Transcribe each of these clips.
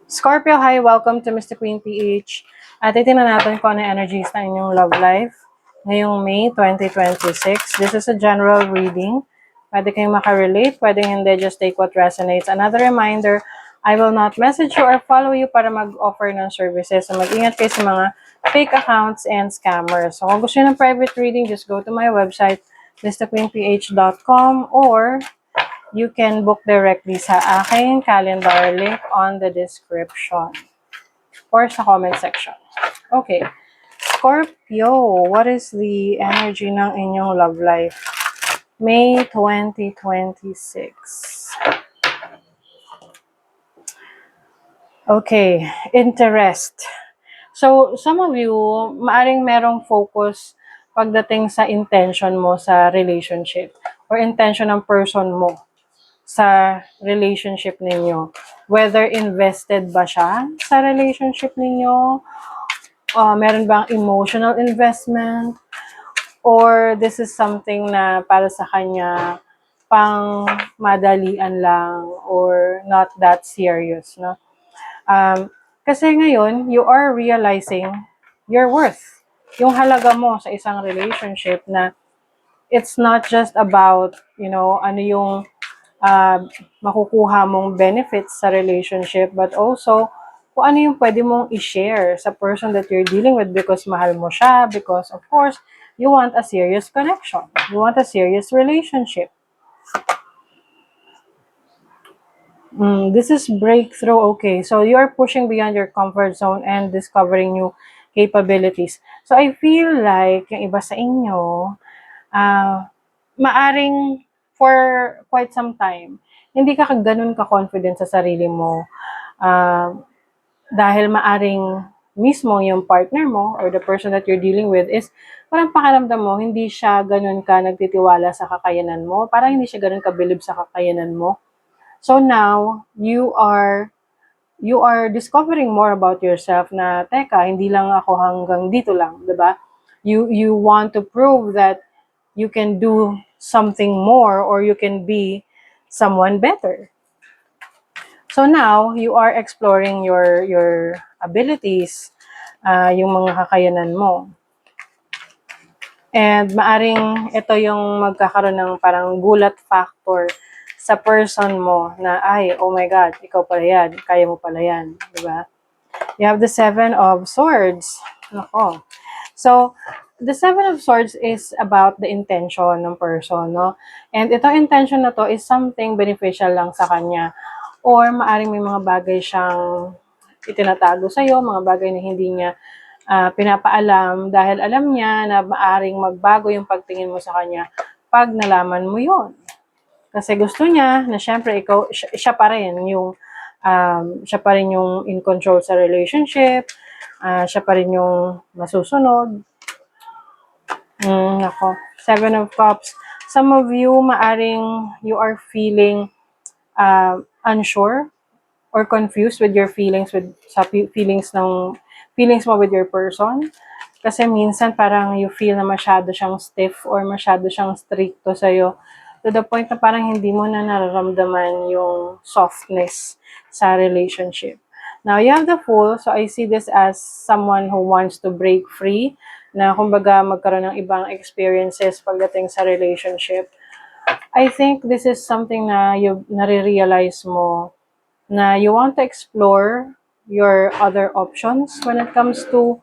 Scorpio, hi! Welcome to Mr. Queen PH. At titignan natin kung ano yung energies na inyong love life ngayong May 2026. This is a general reading. Pwede kayong makarelate, pwede hindi, just take what resonates. Another reminder, I will not message you or follow you para mag-offer ng services. So mag-ingat kayo sa mga fake accounts and scammers. So kung gusto nyo ng private reading, just go to my website, mrqueenph.com, or you can book directly sa aking calendar link on the description or sa comment section. Okay. Scorpio, what is the energy ng inyong love life? May 2026. Okay. Interest. So, some of you, maaring merong focus pagdating sa intention mo sa relationship or intention ng person mo sa relationship ninyo. Whether invested ba siya sa relationship ninyo, meron bang emotional investment, or this is something na para sa kanya pang madalian lang or not that serious, no? Kasi ngayon, you are realizing your worth. Yung halaga mo sa isang relationship na it's not just about, ano yung makukuha mong benefits sa relationship, but also kung ano yung pwede mong i-share sa person that you're dealing with because mahal mo siya, because of course, you want a serious connection. You want a serious relationship. This is breakthrough. Okay, so you're pushing beyond your comfort zone and discovering new capabilities. So I feel like yung iba sa inyo, maaring for quite some time, hindi ka ganun ka-confident sa sarili mo. Dahil maaring mismo yung partner mo or the person that you're dealing with is parang pakiramdam mo, hindi siya ganun ka nagtitiwala sa kakayanan mo. Parang hindi siya ganun kabilib sa kakayanan mo. So now, you are discovering more about yourself na, teka, hindi lang ako hanggang dito lang, di ba? You want to prove that you can do something more or you can be someone better. So now, you are exploring your abilities, yung mga kakayanan mo. And maaring ito yung magkakaroon ng parang gulat factor sa person mo na, ay, oh my God, ikaw pala yan, kaya mo pala yan, di ba? You have the 7 of Swords. Nako. So, the 7 of Swords is about the intention ng person, no? And itong intention na to is something beneficial lang sa kanya. Or maaring may mga bagay siyang itinatago sa'yo, mga bagay na hindi niya pinapaalam dahil alam niya na maaring magbago yung pagtingin mo sa kanya pag nalaman mo yon. Kasi gusto niya na syempre ikaw, siya pa rin yung in control sa relationship, siya pa rin yung masusunod. Ako. 7 of Cups. Some of you, maaring you are feeling unsure or confused with your feelings feelings mo with your person. Kasi minsan parang you feel na masyado siyang stiff or masyado siyang stricto sa'yo to the point na parang hindi mo na nararamdaman yung softness sa relationship. Now, you have the Fool, so I see this as someone who wants to break free, na kumbaga magkaroon ng ibang experiences pagdating sa relationship. I think this is something na nare-realize mo na you want to explore your other options when it comes to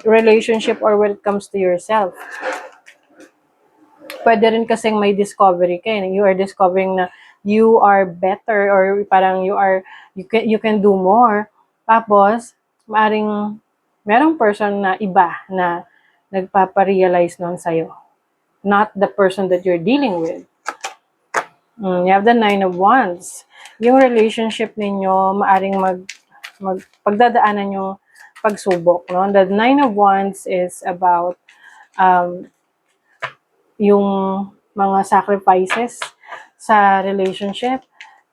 relationship or when it comes to yourself. Pwede rin kasing may discovery ka. You are discovering na you are better or parang you can do more. Tapos, maaring merong person na iba na nagpaparealize nun sa'yo. Not the person that you're dealing with. You have the 9 of Wands. Yung relationship ninyo, maaring pagdadaanan yung pagsubok. No? The 9 of Wands is about yung mga sacrifices sa relationship.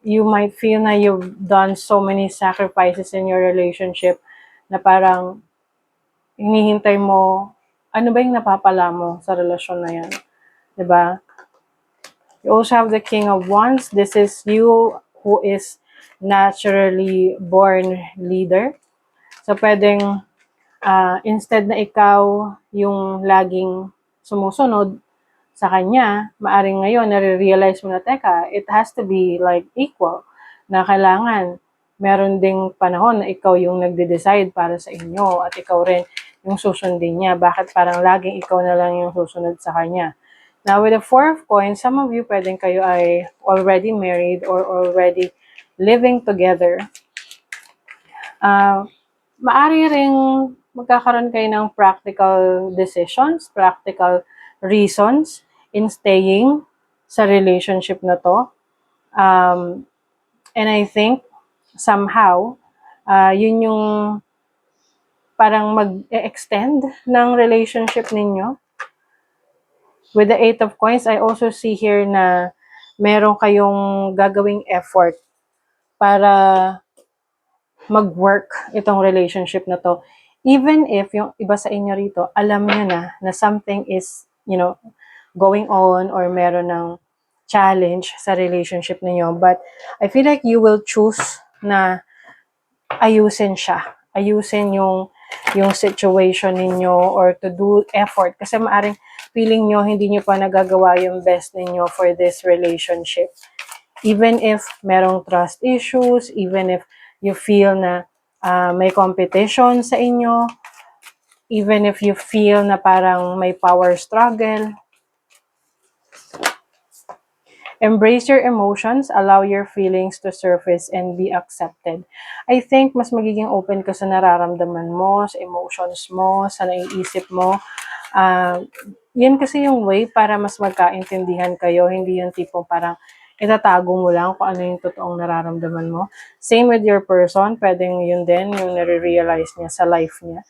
You might feel na you've done so many sacrifices in your relationship na parang hinihintay mo, ano ba yung napapala mo sa relasyon na yan? Diba? You also have the King of Wands. This is you who is naturally born leader. So, pwedeng instead na ikaw yung laging sumusunod sa kanya, maaring ngayon nare-realize mo na, teka, it has to be like equal, na kailangan meron ding panahon na ikaw yung nagde-decide para sa inyo at ikaw rin yung susundin niya. Bakit parang laging ikaw na lang yung susunod sa kanya? Now, with the Four of Coins, some of you pwedeng kayo ay already married or already living together. Maari ring magkakaroon kayo ng practical decisions, practical reasons in staying sa relationship na to. And I think, somehow, yun yung parang mag-extend ng relationship ninyo. With the Eight of Coins, I also see here na meron kayong gagawing effort para mag-work itong relationship na to. Even if yung iba sa inyo rito, alam nyo na something is, going on or meron ng challenge sa relationship niyo. But I feel like you will choose na ayusin siya. Ayusin yung situation ninyo or to do effort. Kasi maaring feeling nyo, hindi nyo pa nagagawa yung best ninyo for this relationship. Even if merong trust issues, even if you feel na may competition sa inyo, even if you feel na parang may power struggle, embrace your emotions, allow your feelings to surface and be accepted. I think mas magiging open ka sa nararamdaman mo, sa emotions mo, sa naiisip mo. Yan kasi yung way para mas magkaintindihan kayo, hindi yung tipong parang itatago mo lang kung ano yung totoong nararamdaman mo. Same with your person, pwedeng yun din, yung nare-realize niya sa life niya.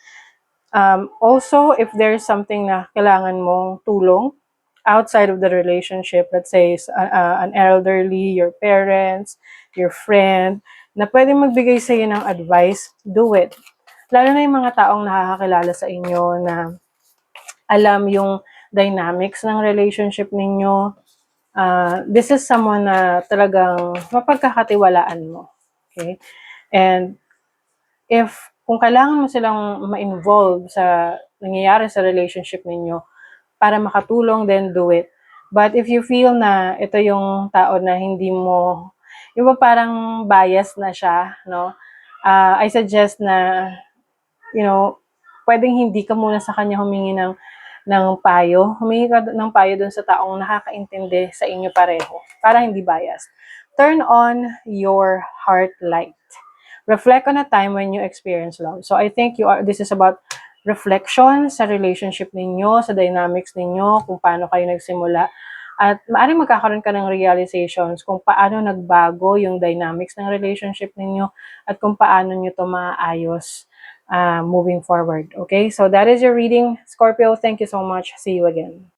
Also, if there's something na kailangan mong tulong outside of the relationship, let's say an elderly, your parents, your friend, na pwedeng magbigay sa iyo ng advice, do it. Lalo na yung mga taong nakakakilala sa inyo na alam yung dynamics ng relationship ninyo. This is someone na talagang mapagkakatiwalaan mo. Okay? And kung kailangan mo silang ma-involve sa nangyayari sa relationship ninyo, para makatulong, then do it. But if you feel na ito yung tao na hindi mo, yung parang bias na siya, no? I suggest na, pwedeng hindi ka muna sa kanya humingi ng payo. Humingi ka ng payo dun sa taong nakakaintindi sa inyo pareho, para hindi bias. Turn on your heart light. Reflect on a time when you experience love. So I think this is about reflection sa relationship ninyo, sa dynamics ninyo, kung paano kayo nagsimula. At maaaring magkakaroon ka ng realizations kung paano nagbago yung dynamics ng relationship ninyo at kung paano nyo ito maayos moving forward. Okay? So that is your reading, Scorpio. Thank you so much. See you again.